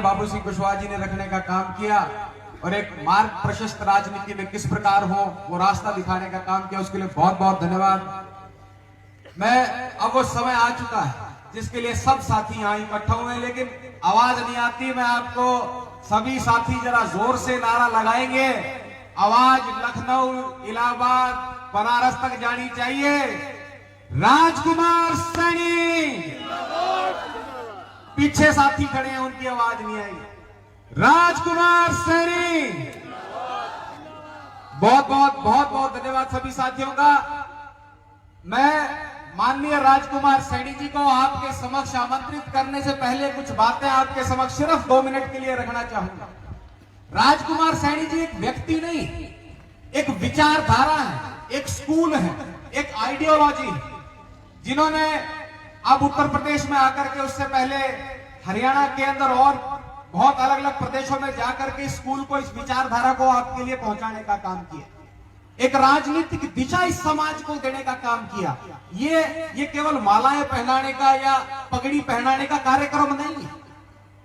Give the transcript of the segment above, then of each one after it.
बाबू सिंह कुशवाहा जी ने रखने का काम किया और एक मार्ग प्रशस्त राजनीति में किस प्रकार हो वो रास्ता दिखाने का काम किया, उसके लिए बहुत बहुत धन्यवाद। अब वो समय आ चुका है जिसके लिए सब साथी यहाँ इकट्ठा हुए हैं, लेकिन आवाज नहीं आती। मैं आपको सभी साथी जरा जोर से नारा लगाएंगे, आवाज लखनऊ, इलाहाबाद, बनारस तक जानी चाहिए। राजकुमार सैनी, पीछे साथी खड़े हैं उनकी आवाज नहीं आई। राजकुमार सैनी, बहुत बहुत धन्यवाद सभी साथियों का। मैं माननीय राजकुमार सैनी जी को आपके समक्ष आमंत्रित करने से पहले कुछ बातें आपके समक्ष सिर्फ 2 मिनट के लिए रखना चाहूंगा। राजकुमार सैनी जी एक व्यक्ति नहीं, एक विचारधारा है, एक स्कूल है, एक आइडियोलॉजी है, जिन्होंने अब उत्तर प्रदेश में आकर के, उससे पहले हरियाणा के अंदर और बहुत अलग अलग प्रदेशों में जाकर के स्कूल को, इस विचारधारा को आपके लिए पहुंचाने का काम किया। एक राजनीतिक दिशा इस समाज को देने का काम किया। ये केवल मालाएं पहनाने का या पगड़ी पहनाने का कार्यक्रम नहीं,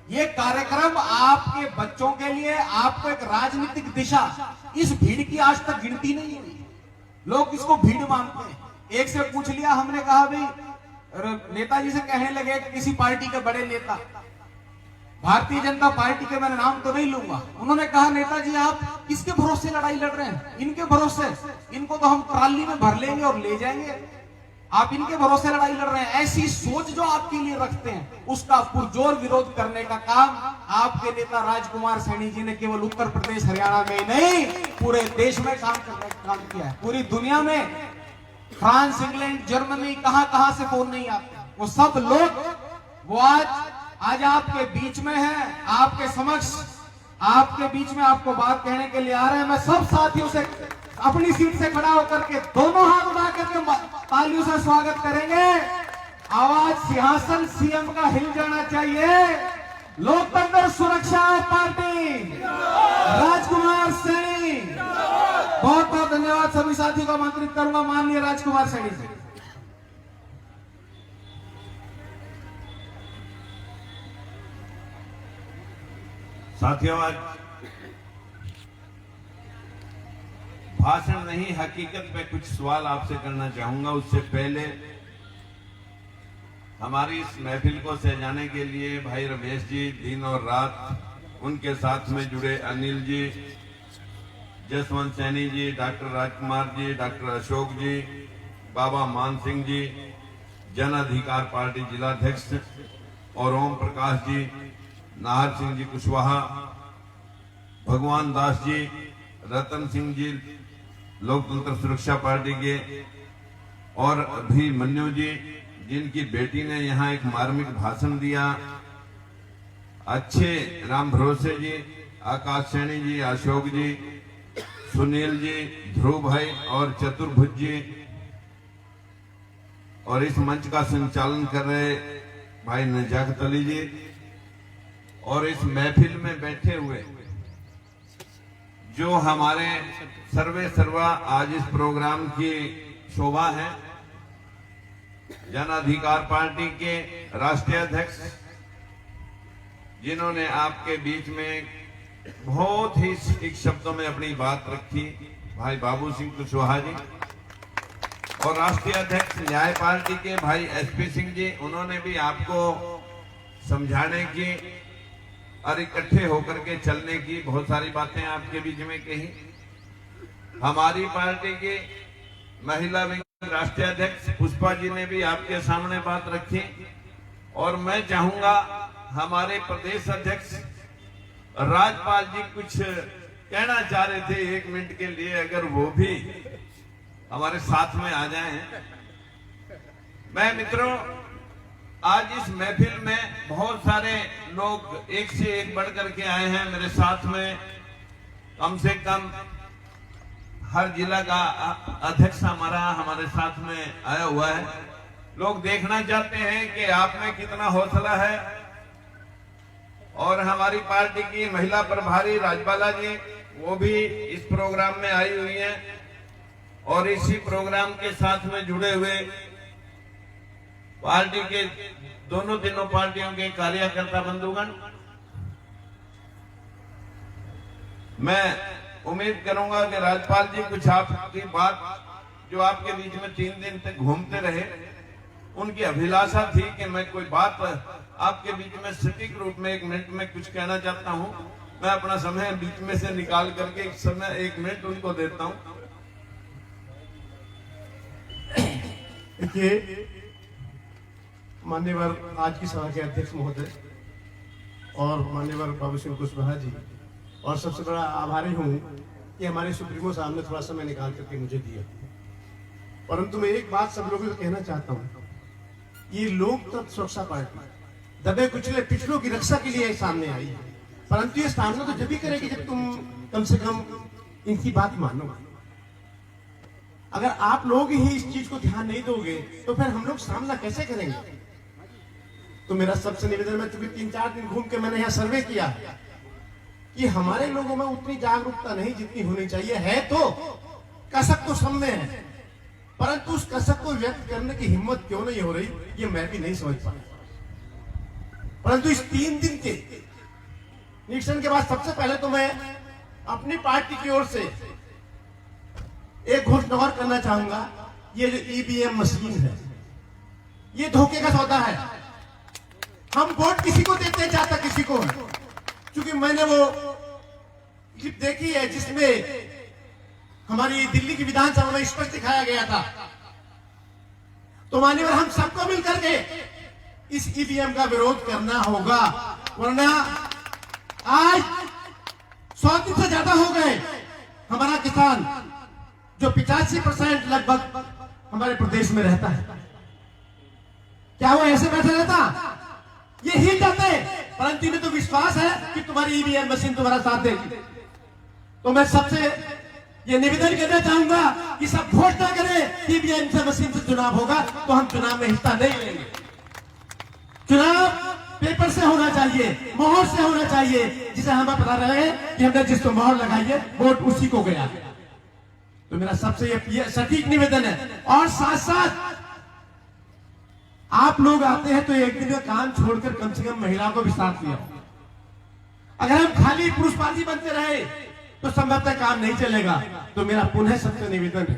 ये कार्यक्रम आपके बच्चों के लिए, आपको एक राजनीतिक दिशा, इस भीड़ की आज तक गिनती नहीं है। लोग इसको भीड़ मानते हैं। एक से पूछ लिया हमने, कहा भाई नेताजी से कहने लगे कि किसी पार्टी के बड़े नेता, भारतीय जनता पार्टी के मैंने नाम तो नहीं लूंगा, उन्होंने कहा नेताजी आप किसके भरोसे लड़ाई लड़ रहे हैं? इनके भरोसे, इनको तो हम ट्राली में भर लेंगे और ले जाएंगे, आप इनके भरोसे लड़ाई लड़ रहे हैं। ऐसी सोच जो आपके लिए रखते हैं, उसका पुरजोर विरोध करने का काम आपके नेता राजकुमार सैनी जी ने केवल उत्तर प्रदेश हरियाणा में नहीं, पूरे देश में काम करने का काम किया है। पूरी दुनिया में फ्रांस, इंग्लैंड, जर्मनी, कहां से फोन नहीं आते, वो सब लोग वो आज आपके बीच में है, आपके समक्ष, आपके बीच में आपको बात कहने के लिए आ रहे हैं। मैं सब साथियों से अपनी सीट से खड़ा होकर के दोनों हाथ उठा करके तालियों से स्वागत करेंगे। आवाज सिंहासन सीएम का हिल जाना चाहिए। लोकतंत्र सुरक्षा पार्टी, राजकुमार सैनी, बहुत बहुत धन्यवाद। सभी साथियों को आमंत्रित करूंगा, माननीय राजकुमार सैनी जी। साथियों, आज भाषण नहीं, हकीकत पे कुछ सवाल आपसे करना चाहूंगा। उससे पहले हमारी इस महफिल को सजाने के लिए भाई रमेश जी दिन और रात, उनके साथ में जुड़े अनिल जी, जसवंत सैनी जी, डॉक्टर राजकुमार जी, डॉक्टर अशोक जी, बाबा मान सिंह जी, जन अधिकार पार्टी जिलाध्यक्ष और ओम प्रकाश जी, नाहर सिंह जी कुशवाहा, भगवान दास जी, रतन सिंह जी लोकतंत्र सुरक्षा पार्टी के, और अभिमन्यु जी जिनकी बेटी ने यहाँ एक मार्मिक भाषण दिया, अच्छे राम भरोसे जी, आकाश सैनी जी, अशोक जी, सुनील जी, ध्रुव भाई और चतुर्भुज जी, और इस मंच का संचालन कर रहे भाई नजाकत अली जी, और इस महफिल में बैठे हुए जो हमारे सर्वे सर्वा आज इस प्रोग्राम की शोभा है, जन अधिकार पार्टी के राष्ट्रीय अध्यक्ष, जिन्होंने आपके बीच में बहुत ही सटीक शब्दों में अपनी बात रखी, भाई बाबू सिंह कुशवाहा जी, और राष्ट्रीय अध्यक्ष न्याय पार्टी के भाई एसपी सिंह जी, उन्होंने भी आपको समझाने की और इकट्ठे होकर के चलने की बहुत सारी बातें आपके बीच में कही। हमारी पार्टी की महिला विंग राष्ट्रीय अध्यक्ष पुष्पा जी ने भी आपके सामने बात रखी, और मैं चाहूंगा हमारे प्रदेश अध्यक्ष राजपाल जी कुछ कहना चाह रहे थे 1 मिनट के लिए, अगर वो भी हमारे साथ में आ जाएं। मैं मित्रों, आज इस महफिल में बहुत सारे लोग एक से एक बढ़ करके आए हैं मेरे साथ में। कम से कम हर जिला का अध्यक्ष हमारे साथ में आया हुआ है। लोग देखना चाहते हैं कि आप में कितना हौसला है। और हमारी पार्टी की महिला प्रभारी राजबाला जी, वो भी इस प्रोग्राम में आई हुई हैं, और इसी प्रोग्राम के साथ में जुड़े हुए पार्टी के दोनों पार्टियों के कार्यकर्ता बंधुगण, मैं उम्मीद करूंगा कि राज्यपाल जी कुछ आपकी बात जो आपके बीच में 3 दिन तक घूमते रहे, उनकी अभिलाषा थी कि मैं कोई बात आपके बीच में सटीक रूप में 1 मिनट में कुछ कहना चाहता हूं। मैं अपना समय बीच में से निकाल करके समय 1 मिनट उनको देता हूं। देखिए, मान्यवर आज की सभा के अध्यक्ष महोदय और मान्यवर बाबू सिंह कुशवाहा जी, और सबसे बड़ा आभारी हूँ कि हमारे सुप्रीमो साहब ने थोड़ा समय निकाल करके मुझे दिया। परंतु मैं एक बात सब लोगों को कहना चाहता हूँ, ये लोकतंत्र सुरक्षा पार्टी दबे कुचले पिछड़ों की रक्षा के लिए सामने आई है, परंतु ये सामना तो जब भी करेगी जब तुम कम से कम इनकी बात मानो। अगर आप लोग ही इस चीज को ध्यान नहीं दोगे तो फिर हम लोग सामना कैसे करेंगे? तो मेरा सबसे निवेदन है, चूंकि 3-4 दिन घूम के मैंने यहाँ सर्वे किया कि हमारे लोगों में उतनी जागरूकता नहीं जितनी होनी चाहिए है। तो कसक तो सब में है, परंतु उस कसक को व्यक्त करने की हिम्मत क्यों नहीं हो रही, ये मैं भी नहीं समझ पा रहा। परंतु इस 3 दिन के निरीक्षण के बाद सबसे पहले तो मैं अपनी पार्टी की ओर से एक घोषणा और करना चाहूंगा। ये जो ईवीएम मशीन है, ये धोखे का सौदा है। हम वोट किसी को देते हैं, चाहता किसी को है। क्योंकि मैंने वो क्लिप देखी है जिसमें हमारी दिल्ली की विधानसभा में स्पष्ट दिखाया गया था। तो मान्यवर हम सबको मिलकर के इस ईवीएम का विरोध करना होगा, वरना आज 100 दिन से ज्यादा हो गए हमारा किसान जो 85% लगभग हमारे प्रदेश में रहता है, क्या वो ऐसे बैठे रहता? ये हिल जाते, परंतु इन्हें तो विश्वास है कि तुम्हारी ईवीएम मशीन तुम्हारा साथ देगी। तो मैं सबसे ये निवेदन करना चाहूंगा कि सब घोषणा करें ईवीएम से मशीन से चुनाव होगा तो हम चुनाव में हिस्सा नहीं लेंगे। चुनाव पेपर से होना चाहिए, मोहर से होना चाहिए, जिसे हमें पता रहे कि हमने जिसको मोहर लगाई है वोट उसी को गया। तो मेरा सबसे ये सटीक निवेदन है। और साथ साथ आप लोग आते हैं तो एक दिन का काम छोड़कर कम से कम महिलाओं को भी साथ लिया। अगर हम खाली पुरुषवादी बनते रहे तो संभवतः काम नहीं चलेगा। तो मेरा पुनः सबसे निवेदन है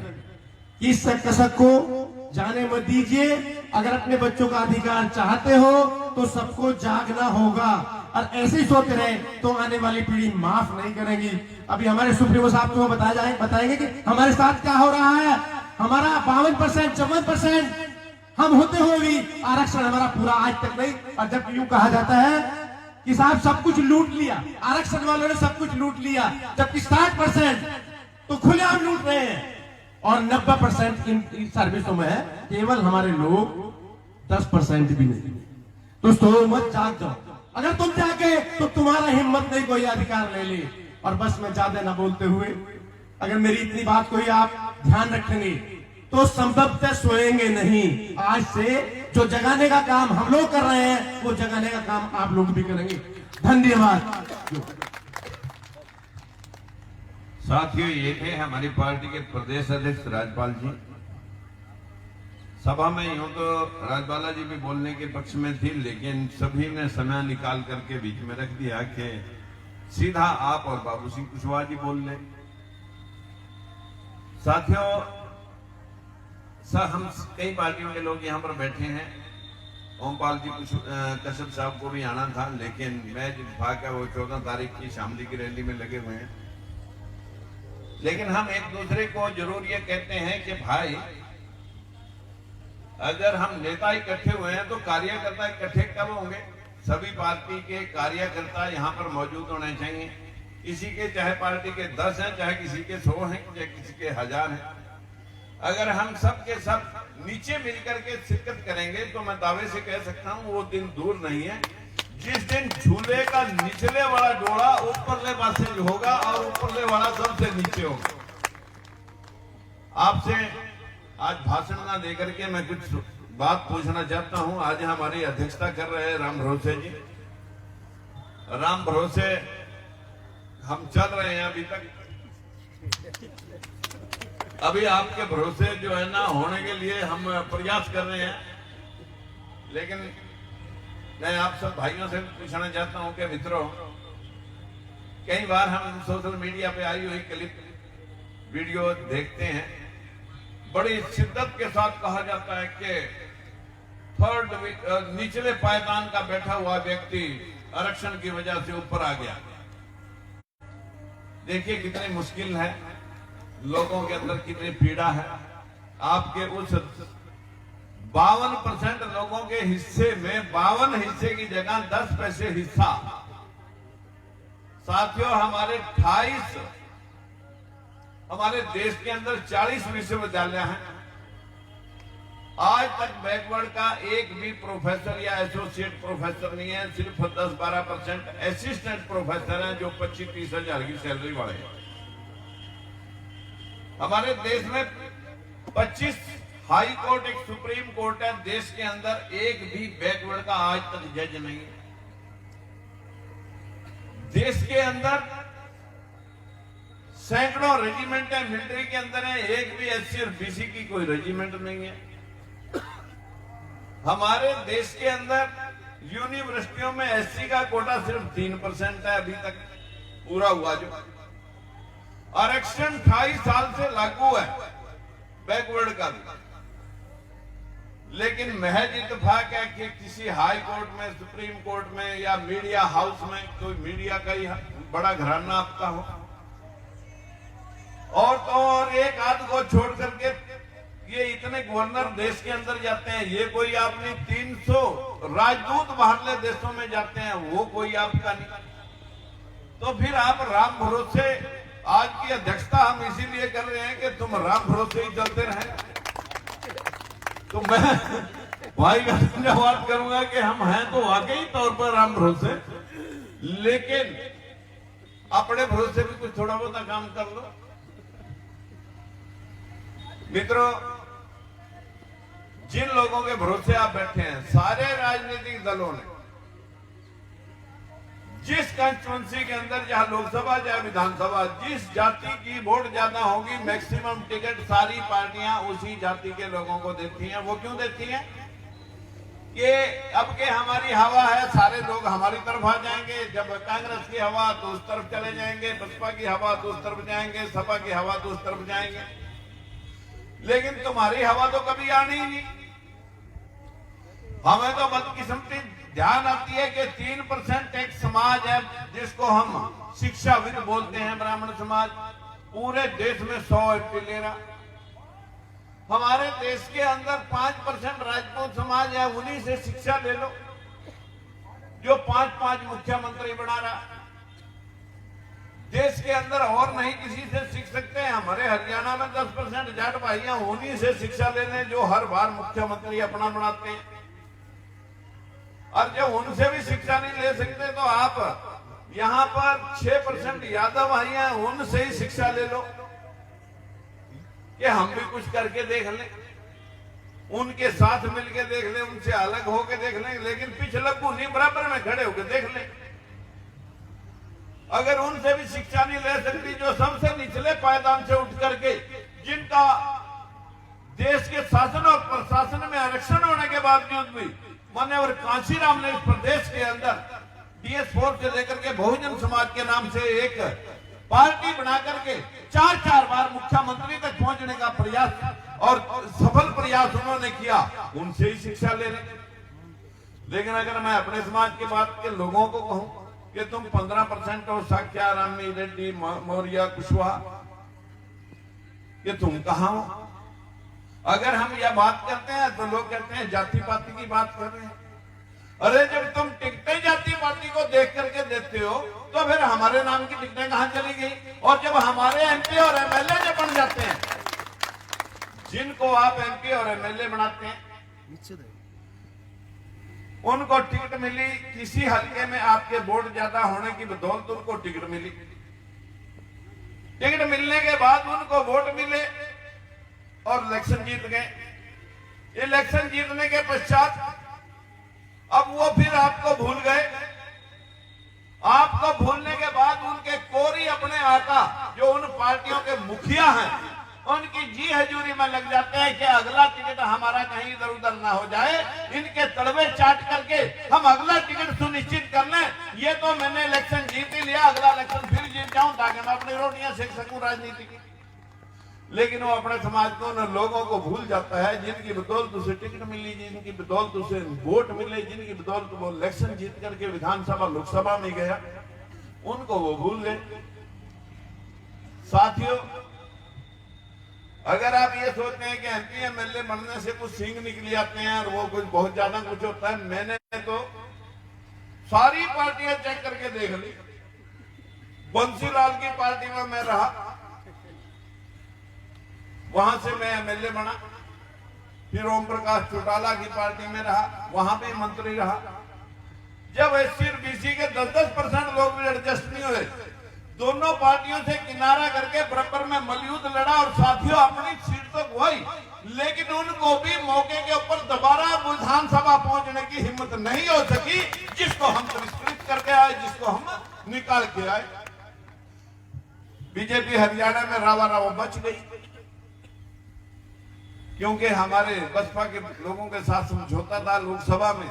कि इस कसक को जाने मत दीजिए। अगर अपने बच्चों का अधिकार चाहते हो तो सबको जागना होगा, और ऐसे ही सोते रहे तो आने वाली पीढ़ी माफ नहीं करेगी। अभी हमारे सुप्रीमो साहब को बताएंगे कि हमारे साथ क्या हो रहा है। हमारा 52%, 54% हम होते हुए भी आरक्षण हमारा पूरा आज तक नहीं। और जब यूं कहा जाता है कि साहब सब कुछ लूट लिया, आरक्षण वालों ने सब कुछ लूट लिया, जबकि 60% तो खुलेआम लूट रहे हैं और 90% इन सर्विसों में है। केवल हमारे लोग 10% भी नहीं। तो सो मत जाग जाओ। अगर तुम जागे तो तुम्हारा हिम्मत नहीं कोई अधिकार ले ले। और बस मैं ज्यादा ना बोलते हुए, अगर मेरी इतनी बात को ही आप ध्यान रखेंगे तो संभवतः सोएंगे नहीं। आज से जो जगाने का काम हम लोग कर रहे हैं वो जगाने का काम आप लोग भी करेंगे। धन्यवाद। साथियों, ये थे हमारी पार्टी के प्रदेश अध्यक्ष राज्यपाल जी। सभा में यूं तो राज्यपाल जी भी बोलने के पक्ष में थी, लेकिन सभी ने समय निकाल करके बीच में रख दिया कि सीधा आप और बाबू सिंह कुशवाहा जी बोल ले। साथियों, हम कई पार्टियों के लोग यहाँ पर बैठे हैं। ओमपाल जी कश्यप साहब को भी आना था, लेकिन मैं जिस भाग का वो 14 तारीख की शामली की रैली में लगे हुए हैं। लेकिन हम एक दूसरे को जरूर ये कहते हैं कि भाई, अगर हम नेता इकट्ठे हुए हैं तो कार्यकर्ता इकट्ठे कब होंगे? सभी पार्टी के कार्यकर्ता यहाँ पर मौजूद होने चाहिए। किसी के चाहे पार्टी के 10 हैं, चाहे किसी के 100 हैं, चाहे किसी के 1000 हैं। अगर हम सब के सब नीचे मिलकर के शिरकत करेंगे तो मैं दावे से कह सकता हूँ वो दिन दूर नहीं है जिस दिन झूले का निचले वाला डोरा ऊपरले पासे होगा और ऊपरले वाला सबसे नीचे होगा। आपसे आज भाषण ना देकर के मैं कुछ बात पूछना चाहता हूं। आज हमारी अध्यक्षता कर रहे हैं राम भरोसे जी। राम भरोसे हम चल रहे हैं अभी तक। अभी आपके भरोसे जो है ना होने के लिए हम प्रयास कर रहे हैं। लेकिन मैं आप सब भाइयों से पूछना चाहता हूं कि मित्रों, कई बार हम सोशल मीडिया पे आई हुई क्लिप वीडियो देखते हैं, बड़ी शिद्दत के साथ कहा जाता है कि निचले पायदान का बैठा हुआ व्यक्ति आरक्षण की वजह से ऊपर आ गया। देखिए कितनी मुश्किल है, लोगों के अंदर कितनी पीड़ा है। आपके उस 52% लोगों के हिस्से में 52 हिस्से की जगह 10 पैसे हिस्सा। साथियों, हमारे देश के अंदर 40 विश्वविद्यालय हैं। आज तक बैकवर्ड का एक भी प्रोफेसर या एसोसिएट प्रोफेसर नहीं है। सिर्फ 10-12% असिस्टेंट प्रोफेसर हैं जो 25-30 हजार की सैलरी वाले हैं। हमारे देश में 25 हाई कोर्ट, एक सुप्रीम कोर्ट है। देश के अंदर एक भी बैकवर्ड का आज तक जज नहीं है। देश के अंदर सैकड़ों रेजिमेंट है, मिलिट्री के अंदर है, एक भी एससी और बीसी की कोई रेजिमेंट नहीं है। हमारे देश के अंदर यूनिवर्सिटियों में एससी का कोटा सिर्फ 3% है अभी तक पूरा हुआ। जो आरक्षण 28 साल से लागू है बैकवर्ड का भी, लेकिन महज इत्तेफाक है कि किसी हाई कोर्ट में, सुप्रीम कोर्ट में या मीडिया हाउस में कोई मीडिया का ही बड़ा घराना आपका हो, और तो और एक आध को छोड़ करके ये इतने गवर्नर देश के अंदर जाते हैं। ये कोई आपने 300 राजदूत बाहरले देशों में जाते हैं, वो कोई आपका नहीं। तो फिर आप राम भरोसे, आज की अध्यक्षता हम इसीलिए कर रहे हैं कि तुम राम भरोसे ही चलते रहे। तो मैं भाई का धन्यवाद करूंगा कि हम हैं तो वाकई तौर पर राम भरोसे, लेकिन अपने भरोसे भी कुछ थोड़ा बहुत काम कर लो। मित्रों, जिन लोगों के भरोसे आप बैठे हैं, सारे राजनीतिक दलों ने जिस कंस्टिट्यूंसी के अंदर, जहां लोकसभा चाहे विधानसभा, जिस जाति की वोट ज्यादा होगी, मैक्सिमम टिकट सारी पार्टियां उसी जाति के लोगों को देती हैं। वो क्यों देती हैं? कि अब के हमारी हवा है, सारे लोग हमारी तरफ आ जाएंगे। जब कांग्रेस की हवा तो उस तरफ चले जाएंगे, बसपा की हवा तो उस तरफ जाएंगे, सपा की हवा तो उस तरफ जाएंगे। लेकिन तुम्हारी हवा तो कभी आनी ही नहीं। हमें तो बदकिस्मती ध्यान आती है कि 3% एक समाज है जिसको हम शिक्षाविद बोलते हैं, ब्राह्मण समाज, पूरे देश में 100 एमपी ले रहा। हमारे देश के अंदर 5% राजपूत समाज है, उन्हीं से शिक्षा ले लो, जो 5-5 मुख्यमंत्री बना रहा। देश के अंदर और नहीं किसी से सीख सकते हैं। हमारे हरियाणा में 10% जाट भाइयां, उन्हीं से शिक्षा ले लें जो हर बार मुख्यमंत्री अपना बनाते हैं। और जब उनसे भी शिक्षा नहीं ले सकते तो आप यहाँ पर 6% यादव भाई हैं, उनसे ही शिक्षा ले लो कि हम भी कुछ करके देख लें, उनके साथ मिलके देख लें, उनसे अलग होके देख लें, लेकिन पिछलग्गू नहीं, बराबर में खड़े होकर देख लें। अगर उनसे भी शिक्षा नहीं ले सकती, जो सबसे निचले पायदान से उठ करके, जिनका देश के शासन और प्रशासन में आरक्षण होने के बावजूद भी मान्यवर कांशीराम ने इस प्रदेश के अंदर DS4 से लेकर के बहुजन समाज के नाम से एक पार्टी बना करके 4-4 बार मुख्यमंत्री तक पहुंचने का प्रयास और सफल प्रयास उन्होंने किया, उनसे ही शिक्षा ले रहे। लेकिन अगर मैं अपने समाज के बात के लोगों को कहूं कि तुम 15% हो, साक्या, रामी, रेड्डी, मौर्य, कुशवाहा, कि तुम कहां हो? अगर हम यह बात करते हैं तो लोग कहते हैं जाति पाति की बात कर रहे हैं। अरे जब तुम टिकटें जाति पाति को देख करके देते हो तो फिर हमारे नाम की टिकटें कहां चली गई? और जब हमारे MP और MLA जब बन जाते हैं, जिनको आप MP और MLA बनाते हैं, उनको टिकट मिली, किसी हल्के में आपके वोट ज्यादा होने की बदौलत उनको टिकट मिली। टिकट मिलने के बाद उनको वोट मिले और इलेक्शन जीत गए। इलेक्शन जीतने के पश्चात अब वो फिर आपको भूल गए। आपको भूलने के बाद उनके कोरी अपने आका, जो उन पार्टियों के मुखिया हैं, उनकी जी हजूरी में लग जाते हैं कि अगला टिकट हमारा कहीं इधर उधर ना हो जाए, इनके तड़वे चाट करके हम अगला टिकट सुनिश्चित कर लें। ये तो मैंने इलेक्शन जीत ही लिया, अगला इलेक्शन तो अपनी रोटियां सेक सकूं राजनीति की, लेकिन वो अपने समाज को उन लोगों को भूल जाता है जिनकी बदौलत उसे टिकट मिली, जिनकी बदौलत उसे वोट मिले, जिनकी बदौलत वो इलेक्शन जीत करके विधानसभा लोकसभा में गया, उनको वो भूल गए। साथियों, अगर आप ये सोचते हैं कि एमपी एमएलए बनने से कुछ सींग निकली आते हैं और वो कुछ बहुत ज्यादा कुछ होता है, मैंने तो सारी पार्टियां चेक करके देख ली। बंसीलाल की पार्टी में मैं रहा, वहां से मैं एमएलए बना, फिर ओम प्रकाश चौटाला की पार्टी में रहा, वहां भी मंत्री रहा। जब एससी और बीसी के 10-10% लोग भी एडजस्ट नहीं हुए, दोनों पार्टियों से किनारा करके बराबर में मलयुद्ध लड़ा और साथियों अपनी सीट तो गई, लेकिन उनको भी मौके के ऊपर दोबारा विधानसभा पहुंचने की हिम्मत नहीं हो सकी, जिसको हम तिरस्कृत करके आए, जिसको हम निकाल के आए। बीजेपी हरियाणा में रावा रावा बच गई, क्योंकि हमारे बसपा के लोगों के साथ समझौता था लोकसभा में,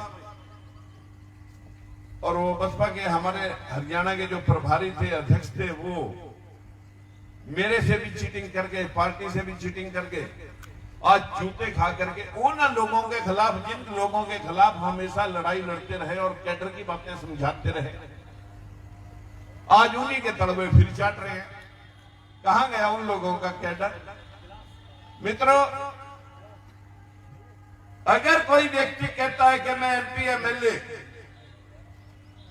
और वो बसपा के हमारे हरियाणा के जो प्रभारी थे, अध्यक्ष थे, वो मेरे से भी चीटिंग करके, पार्टी से भी चीटिंग करके आज जूते खा करके उन लोगों के खिलाफ, जिन लोगों के खिलाफ हमेशा लड़ाई लड़ते रहे और कैडर की बातें समझाते रहे, आज उन्हीं के तलवे फिर चाट रहे हैं। कहां गया उन लोगों का कैडर? मित्रों, अगर कोई व्यक्ति कहता है कि मैं एमपी एमएलए,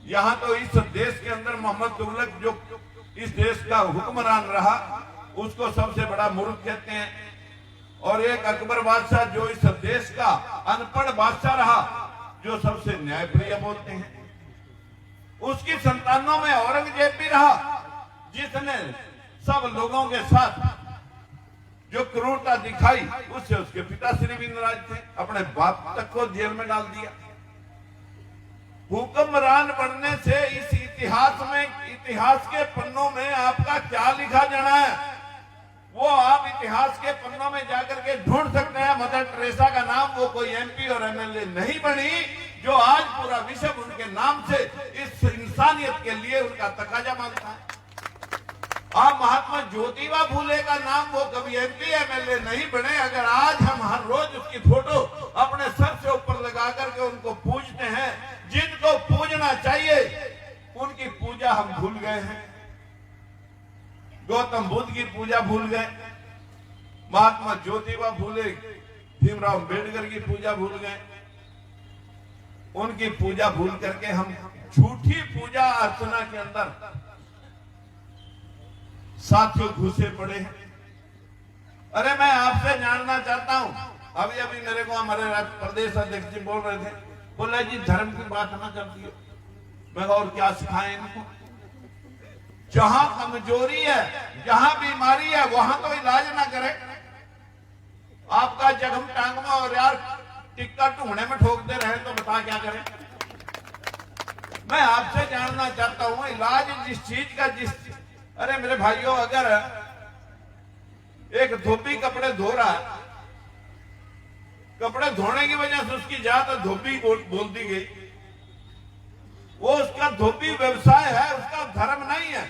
यहां तो इस देश के अंदर मोहम्मद तुगलक जो इस देश का हुक्मरान रहा, उसको सबसे बड़ा मूर्ख कहते हैं, और एक अकबर बादशाह जो इस देश का अनपढ़ बादशाह रहा, जो सबसे न्यायप्रिय बोलते हैं। उसकी संतानों में औरंगजेब भी रहा, जिसने सब लोगों के साथ जो क्रूरता दिखाई, उससे उसके पिताश्री भी नाराज थे, अपने बाप तक को जेल में डाल दिया। हुक्मरान बनने से इस इतिहास में, इतिहास के पन्नों में आपका क्या लिखा जाना है, वो आप इतिहास के पन्नों में जाकर के ढूंढ सकते हैं। मदर टेरेसा का नाम, वो कोई एमपी और एमएलए नहीं बनी, जो आज पूरा विश्व उनके नाम से, इस इंसानियत के लिए उनका तकाजा मांगता है। आप महात्मा ज्योतिबा फूले का नाम, वो कभी एमपी एमएलए नहीं बने। अगर आज हम हर रोज उसकी फोटो अपने सर से ऊपर लगा करके उनको पूजते हैं, जिनको पूजना चाहिए उनकी पूजा हम भूल गए हैं। गौतम बुद्ध की पूजा भूल गए, महात्मा ज्योतिबा फूले, भीमराव अम्बेडकर की पूजा भूल गए। उनकी पूजा भूल करके हम झूठी पूजा अर्चना के अंदर साथियों घुसे पड़े हैं। अरे मैं आपसे जानना चाहता हूं, अभी अभी मेरे को हमारे प्रदेश अध्यक्ष जी बोल रहे थे, बोले जी धर्म की बात ना कर दियो। मैं और क्या सिखाएं इनको? जहां कमजोरी है, जहां बीमारी है, वहां तो इलाज ना करें। आपका जख्म टांग में और यार टिक्का ढूंढने में ठोकते रहे तो बता क्या करें? मैं आपसे जानना चाहता हूं, इलाज जिस चीज का, अरे मेरे भाइयों, अगर एक धोबी कपड़े धो रहा है, कपड़े धोने की वजह से उसकी जात धोबी बोल दी गई, वो उसका धोबी व्यवसाय है, उसका धर्म नहीं है।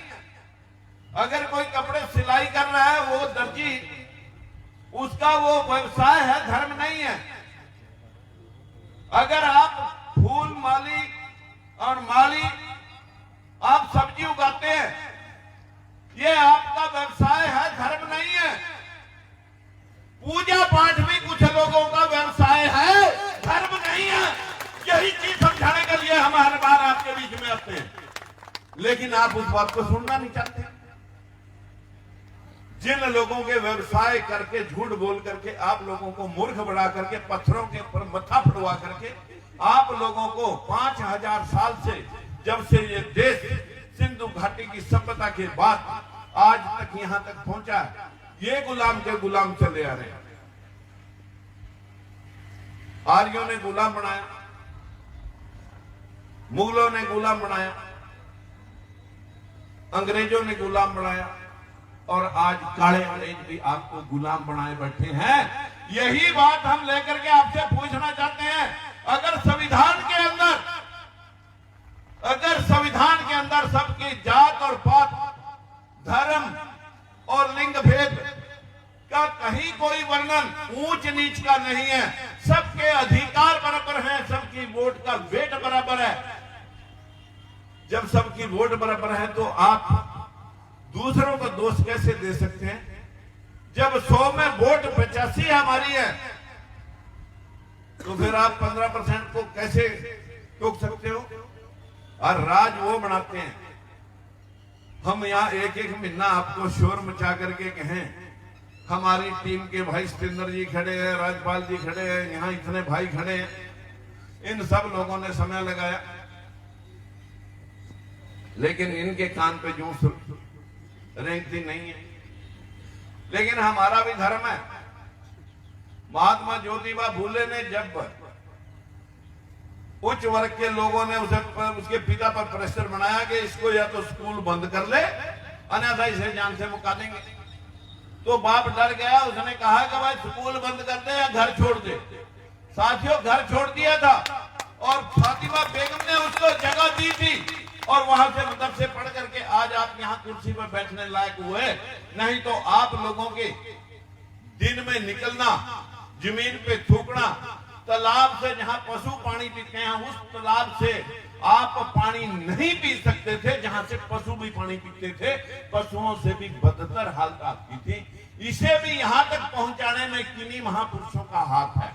अगर कोई कपड़े सिलाई कर रहा है, वो दर्जी, उसका वो व्यवसाय है, धर्म नहीं है। अगर आप फूल माली और माली, आप सब्जी उगाते हैं, ये आपका व्यवसाय है, धर्म नहीं है। पूजा पाठ भी कुछ लोगों का व्यवसाय है, धर्म नहीं है। यही चीज समझाने के लिए हम हर बार आपके बीच में आते हैं, लेकिन आप उस बात को सुनना नहीं चाहते। जिन लोगों के व्यवसाय करके, झूठ बोल करके, आप लोगों को मूर्ख बना करके, पत्थरों के ऊपर मत्था फड़वा करके, आप लोगों को 5000 साल से, जब से ये देश सिंधु घाटी की सभ्यता के बाद आज तक यहां तक पहुंचा, ये गुलाम के गुलाम चले आ रहे हैं। आर्यों ने गुलाम बनाया, मुगलों ने गुलाम बनाया, अंग्रेजों ने गुलाम बनाया, और आज काले अंग्रेज भी आपको गुलाम बनाए बैठे हैं। यही बात हम लेकर के आपसे पूछना चाहते हैं। अगर संविधान के अंदर सबकी जात और पात, धर्म खनन ऊंच नीच का नहीं है, सबके अधिकार बराबर हैं, सबकी वोट का वेट बराबर है। जब सबकी वोट बराबर है तो आप दूसरों को दोष कैसे दे सकते हैं? जब 100 में वोट 85 हमारी है तो फिर आप 15% को कैसे टोक सकते हो? और राज वो बनाते हैं। हम यहाँ एक एक महीना आपको शोर मचा करके कहें, हमारी टीम के भाई सतेंद्र जी खड़े हैं, राजपाल जी खड़े हैं, यहाँ इतने भाई खड़े हैं, इन सब लोगों ने समय लगाया, लेकिन इनके कान पे जूं रेंगती नहीं है। लेकिन हमारा भी धर्म है। महात्मा ज्योतिबा फूले ने जब उच्च वर्ग के लोगों ने उसके पिता पर प्रेशर बनाया कि इसको या तो स्कूल बंद कर ले, अन्यथा इसे जान से मुका देंगे, तो बाप डर गया। उसने कहा कि भाई स्कूल बंद कर दे या घर छोड़ दे। साथियों, घर छोड़ दिया था और फातिमा बेगम ने उसको जगह दी थी और वहां से मदरसे पढ़ करके आज आप यहाँ कुर्सी पर बैठने लायक हुए। नहीं तो आप लोगों के दिन में निकलना, जमीन पे थूकना, तालाब से जहां पशु पानी पीते हैं उस तालाब से आप पानी नहीं पी सकते थे जहां से पशु भी पानी पीते थे। पशुओं से भी बदतर हालत आपकी थी। इसे भी यहां तक पहुंचाने में किन्हीं महापुरुषों का हाथ है।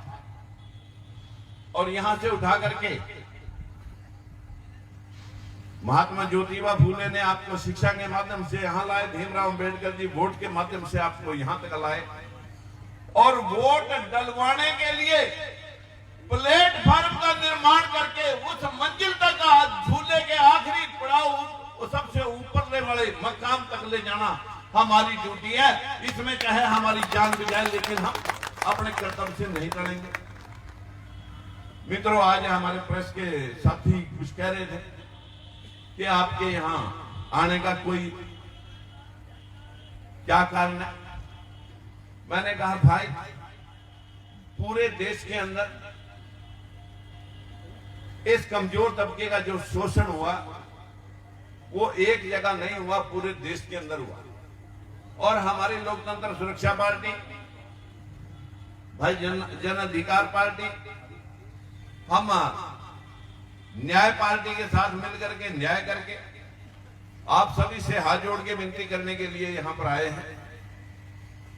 और यहां से उठा करके महात्मा ज्योतिबा फूले ने आपको शिक्षा के माध्यम से यहां लाए, भीमराव अंबेडकर जी वोट के माध्यम से आपको यहां तक लाए, और वोट डलवाने के लिए प्लेटफॉर्म का निर्माण करके उस मंजिल तक, झूले के आखिरी पड़ाव सबसे ऊपरले वाले मकाम तक ले जाना हमारी ड्यूटी है। इसमें चाहे हमारी जान भी जाए, लेकिन हम अपने कर्तव्य से नहीं टलेंगे। मित्रों, आज हमारे प्रेस के साथी कुछ कह रहे थे कि आपके यहां आने का कोई क्या कारण है। मैंने कहा भाई, पूरे देश के अंदर इस कमजोर तबके का जो शोषण हुआ वो एक जगह नहीं हुआ, पूरे देश के अंदर हुआ। और हमारी लोकतंत्र सुरक्षा पार्टी, भाई जन अधिकार पार्टी, हम न्याय पार्टी के साथ मिलकर के न्याय करके आप सभी से हाथ जोड़ के विनती करने के लिए यहां पर आए हैं।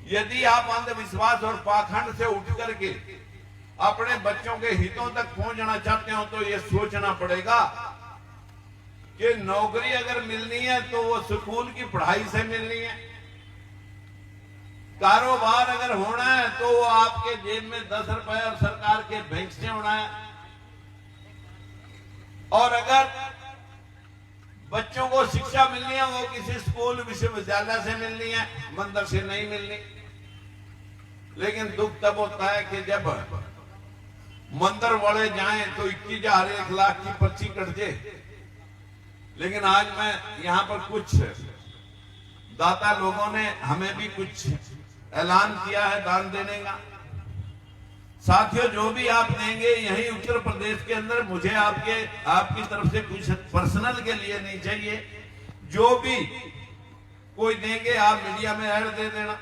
यदि आप अंधविश्वास और पाखंड से उठ करके अपने बच्चों के हितों तक पहुंचना चाहते हो तो ये सोचना पड़ेगा कि नौकरी अगर मिलनी है तो वो स्कूल की पढ़ाई से मिलनी है। कारोबार अगर होना है तो वो आपके जेब में 10 रुपए और सरकार के बैंक से होना है। और अगर बच्चों को शिक्षा मिलनी है वो किसी स्कूल विश्वविद्यालय से मिलनी है, मंदिर से नहीं मिलनी। लेकिन दुख तब होता है कि जब मंदिर वाले जाएं तो 21,000 1 लाख की पर्ची कट जाए। लेकिन आज मैं यहां पर कुछ दाता लोगों ने हमें भी कुछ ऐलान किया है दान देने का। साथियों, जो भी आप देंगे यही उत्तर प्रदेश के अंदर, मुझे आपकी तरफ से कुछ पर्सनल के लिए नहीं चाहिए। जो भी कोई देंगे आप मीडिया में ऐड दे देना।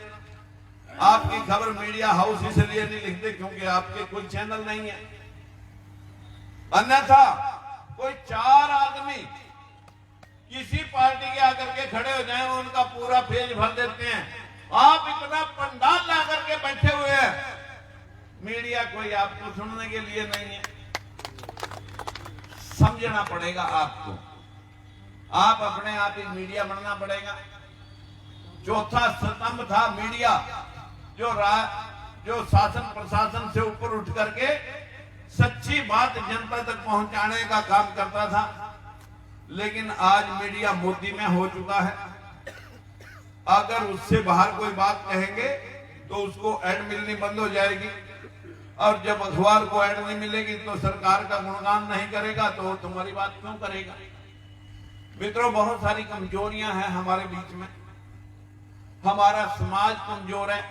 आपकी खबर मीडिया हाउस इसलिए नहीं लिखते क्योंकि आपके कोई चैनल नहीं है। अन्यथा कोई 4 आदमी किसी पार्टी के आकर के खड़े हो जाएं, उनका पूरा पेज भर देते हैं। आप इतना पंडाल ला करके बैठे हुए हैं, मीडिया कोई आपको सुनने के लिए नहीं है। समझना पड़ेगा आपको, आप अपने आप ही मीडिया बनना पड़ेगा। चौथा स्तंभ था मीडिया, जो शासन प्रशासन से ऊपर उठ करके सच्ची बात जनता तक पहुंचाने का काम करता था। लेकिन आज मीडिया मोदी में हो चुका है। अगर उससे बाहर कोई बात कहेंगे तो उसको ऐड मिलनी बंद हो जाएगी, और जब अखबार को ऐड नहीं मिलेगी तो सरकार का गुणगान नहीं करेगा तो तुम्हारी बात क्यों करेगा। मित्रों, बहुत सारी कमजोरियां हैं हमारे बीच में। हमारा समाज कमजोर है,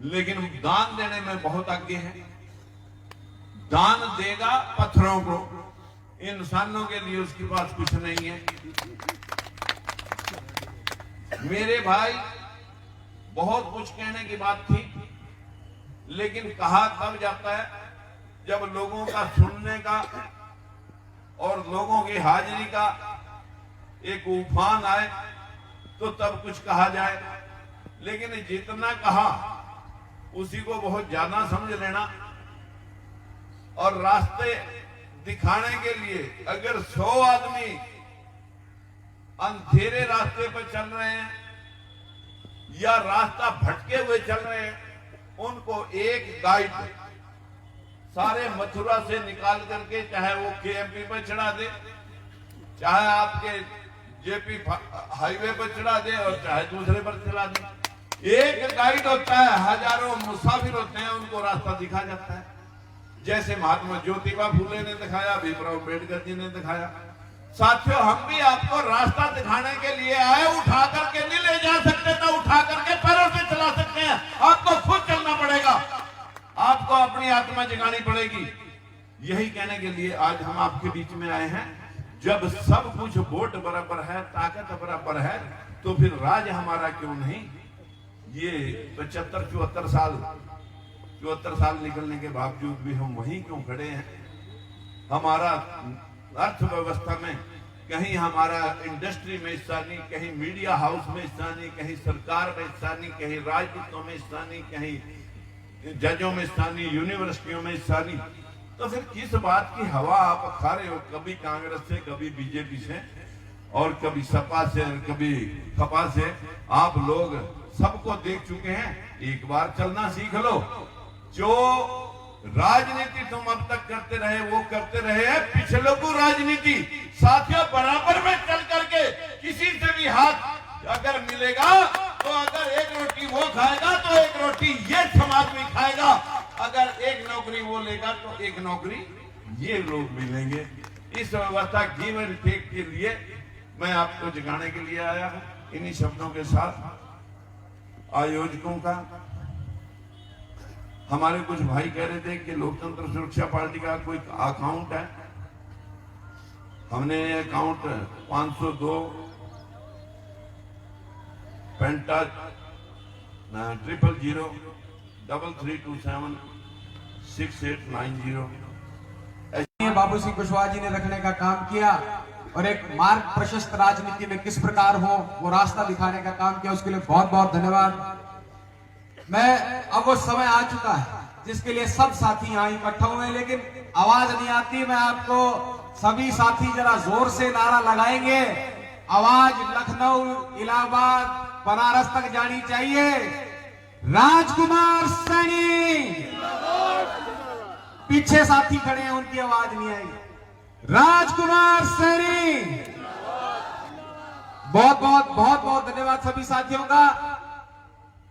लेकिन दान देने में बहुत आगे है। दान देगा पत्थरों को, इंसानों के लिए उसके पास कुछ नहीं है। मेरे भाई, बहुत कुछ कहने की बात थी, लेकिन कहा तब जाता है जब लोगों का सुनने का और लोगों की हाजिरी का एक उफान आए तो तब कुछ कहा जाए। लेकिन जितना कहा उसी को बहुत ज्यादा समझ लेना और रास्ते दिखाने के लिए अगर 100 आदमी अंधेरे रास्ते पर चल रहे हैं या रास्ता भटके हुए चल रहे हैं, उनको एक गाइड सारे मथुरा से निकाल करके चाहे वो केएमपी पर चढ़ा दे, चाहे आपके जेपी हाईवे पर चढ़ा दे और चाहे दूसरे पर चढ़ा दे। एक गाइड होता है, हजारों मुसाफिर होते हैं, उनको रास्ता दिखा जाता है। जैसे महात्मा ज्योतिबा फूले ने दिखाया, भीमराव अम्बेडकर जी ने दिखाया। साथियों, हम भी आपको रास्ता दिखाने के लिए आए। उठा करके नहीं ले जा सकते तो उठा करके पैरों से चला सकते हैं। आपको खुद चलना पड़ेगा, आपको अपनी आत्मा जगानी पड़ेगी। यही कहने के लिए आज हम आपके बीच में आए हैं। जब सब कुछ वोट बराबर है, ताकत बराबर है, तो फिर राज हमारा क्यों नहीं। ये 74 साल निकलने के बावजूद भी हम वहीं क्यों खड़े हैं। हमारा अर्थव्यवस्था में कहीं हमारा इंडस्ट्री में हिस्सा नहीं, कहीं मीडिया हाउस में हिस्सा नहीं, कहीं सरकार में हिस्सा नहीं, कहीं राजनीतियों में हिस्सा नहीं, कहीं जजों में हिस्सा नहीं, यूनिवर्सिटियों में हिस्सा नहीं। तो फिर किस बात की हवा आप खा रहे हो। कभी कांग्रेस से, कभी बीजेपी से और कभी सपा से, कभी खपा से। आप लोग सबको देख चुके हैं, एक बार चलना सीख लो। जो राजनीति तुम अब तक करते रहे वो करते रहे हैं, पिछले को राजनीति। साथियों, बराबर में चल करके किसी से भी हाथ अगर मिलेगा तो अगर एक रोटी वो खाएगा तो एक रोटी ये समाज में खाएगा। अगर एक नौकरी वो लेगा तो एक नौकरी ये लोग मिलेंगे। इस व्यवस्था गिव एंड टेक के लिए मैं आपको जगाने के लिए आया हूं। इन्हीं शब्दों के साथ आयोजकों का, हमारे कुछ भाई कह रहे थे कि लोकतंत्र सुरक्षा पार्टी का कोई अकाउंट है। हमने अकाउंट 502 पेंटा 00033276890 बाबू सिंह कुशवाहा जी ने रखने का काम किया और एक मार्ग प्रशस्त राजनीति में किस प्रकार हो वो रास्ता दिखाने का काम किया। उसके लिए बहुत बहुत धन्यवाद। अब वो समय आ चुका है जिसके लिए सब साथी यहाँ इकट्ठा हुए हैं, लेकिन आवाज नहीं आती। मैं आपको सभी साथी जरा जोर से नारा लगाएंगे। आवाज लखनऊ, इलाहाबाद, बनारस तक जानी चाहिए। राजकुमार सैनी। पीछे साथी खड़े हैं, उनकी आवाज नहीं आई। राजकुमार सैनी। बहुत बहुत धन्यवाद सभी साथियों का।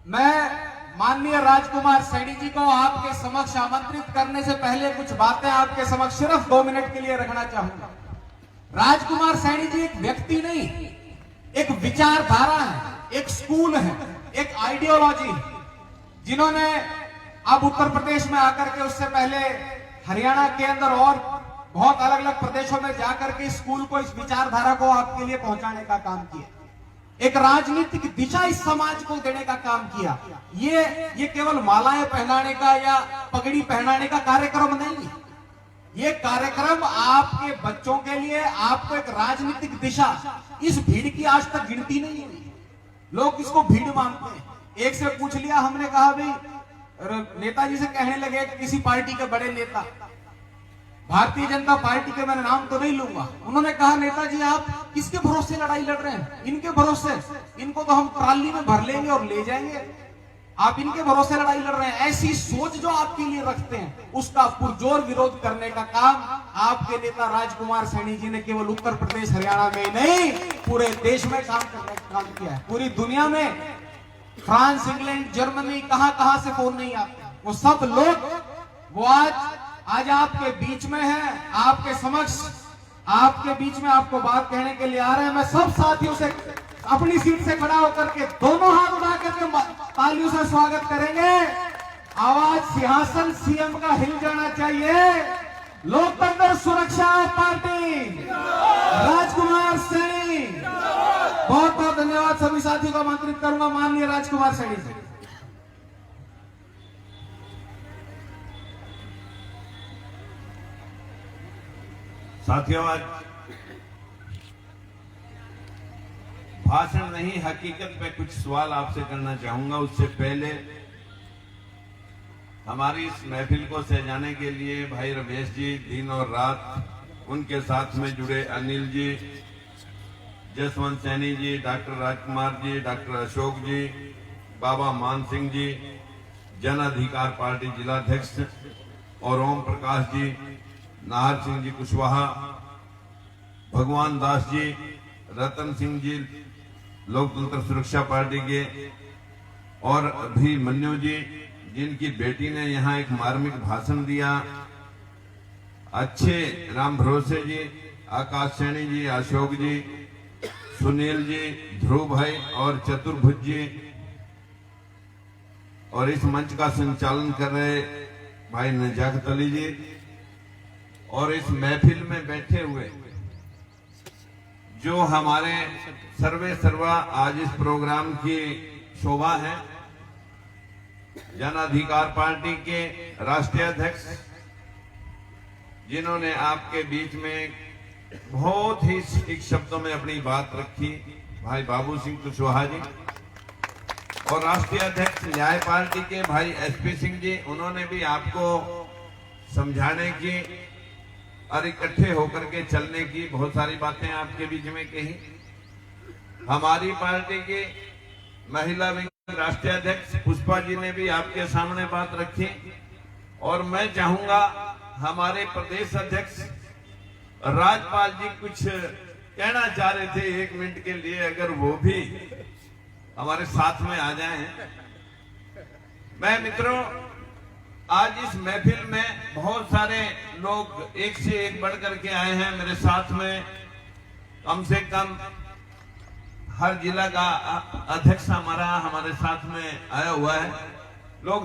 मैं माननीय राजकुमार सैनी जी को आपके समक्ष आमंत्रित करने से पहले कुछ बातें आपके समक्ष सिर्फ 2 मिनट के लिए रखना चाहूंगा। राजकुमार सैनी जी एक व्यक्ति नहीं, एक विचारधारा है, एक स्कूल है, एक आइडियोलॉजी है, जिन्होंने अब उत्तर प्रदेश में आकर के, उससे पहले हरियाणा के अंदर और बहुत अलग अलग प्रदेशों में जाकर के स्कूल को, इस विचारधारा को आपके लिए पहुंचाने का काम किया। एक राजनीतिक दिशा इस समाज को देने का काम किया। ये केवल मालाएं पहनाने का या पगड़ी पहनाने का कार्यक्रम नहीं है। ये कार्यक्रम आपके बच्चों के लिए, आपको एक राजनीतिक दिशा, इस भीड़ की आज तक गिनती नहीं है। लोग इसको भीड़ मानते हैं। एक से पूछ लिया, हमने कहा भाई, नेताजी से कहने लगे किसी पार्टी के बड़े नेता, भारतीय जनता पार्टी के, मैंने नाम तो नहीं लूंगा, उन्होंने कहा नेताजी आप किसके भरोसे लड़ाई लड़ रहे हैं? इनके भरोसे, इनको तो हम ट्राली में भर लेंगे और ले जाएंगे, आप इनके भरोसे लड़ाई लड़ रहे हैं। ऐसी सोच जो आपके लिए रखते हैं, उसका पुरजोर विरोध करने का काम आपके नेता राजकुमार सैनी जी ने केवल उत्तर प्रदेश, हरियाणा में ही नहीं, पूरे देश में काम करने का काम किया है। पूरी दुनिया में फ्रांस, इंग्लैंड, जर्मनी, कहां से फोन नहीं आते, वो सब लोग वो आज आपके बीच में है, आपके समक्ष, आपके बीच में आपको बात कहने के लिए आ रहे हैं। मैं सब साथियों से अपनी सीट से खड़ा होकर के दोनों हाथ उठा करके तालियों से स्वागत करेंगे। आवाज सिंहासन सीएम का हिल जाना चाहिए। लोकतंत्र सुरक्षा पार्टी, राजकुमार सैनी। बहुत बहुत धन्यवाद। सभी साथियों को आमंत्रित करूंगा, माननीय राजकुमार सैनी जी। साथियों, आज भाषण नहीं, हकीकत में कुछ सवाल आपसे करना चाहूंगा। उससे पहले हमारी इस महफिल को सजाने के लिए भाई रमेश जी दिन और रात, उनके साथ में जुड़े अनिल जी, जसवंत सैनी जी, डॉक्टर राजकुमार जी, डॉक्टर अशोक जी, बाबा मान सिंह जी, जन अधिकार पार्टी जिलाध्यक्ष और ओम प्रकाश जी, नाहर सिंह जी कुशवाहा, भगवान दास जी, रतन सिंह जी लोकतंत्र सुरक्षा पार्टी के, और अभिमन्यु जी जिनकी बेटी ने यहाँ एक मार्मिक भाषण दिया, अच्छे राम भरोसे जी, आकाश सैनी जी, अशोक जी, सुनील जी, ध्रुव भाई और चतुर्भुज जी, और इस मंच का संचालन कर रहे भाई नजाकत अली जी, और इस महफिल में बैठे हुए जो हमारे सर्वे सर्वा आज इस प्रोग्राम की शोभा है, जन अधिकार पार्टी के राष्ट्रीय अध्यक्ष जिन्होंने आपके बीच में बहुत ही सटीक शब्दों में अपनी बात रखी, भाई बाबू सिंह कुशवाहा जी, और राष्ट्रीय अध्यक्ष न्याय पार्टी के भाई एसपी सिंह जी, उन्होंने भी आपको समझाने की और इकट्ठे होकर के चलने की बहुत सारी बातें आपके बीच में कही। हमारी पार्टी की महिला विंग राष्ट्रीय अध्यक्ष पुष्पा जी ने भी आपके सामने बात रखी, और मैं चाहूंगा हमारे प्रदेश अध्यक्ष राजपाल जी कुछ कहना चाह रहे थे 1 मिनट के लिए, अगर वो भी हमारे साथ में आ जाएं। मैं मित्रों, आज इस महफिल में बहुत सारे लोग एक से एक बढ़ करके आए हैं मेरे साथ में। कम से कम हर जिला का अध्यक्ष हमारे साथ में आया हुआ है। लोग